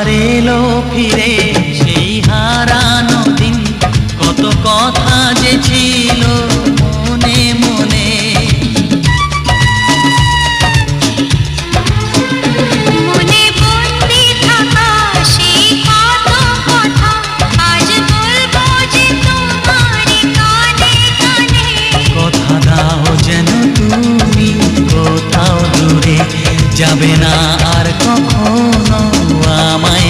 আবার এলো ফিরে সেই হারানো দিন, কত কথা যে ছিল মনে মনে। মনে বন্দি থাকা সেই কত কথা আজ বলবো যে তোমারই কানে কানে। কথা দাও যেন তুমি কোথাও দূরে যাবে না আর কখনো আমায়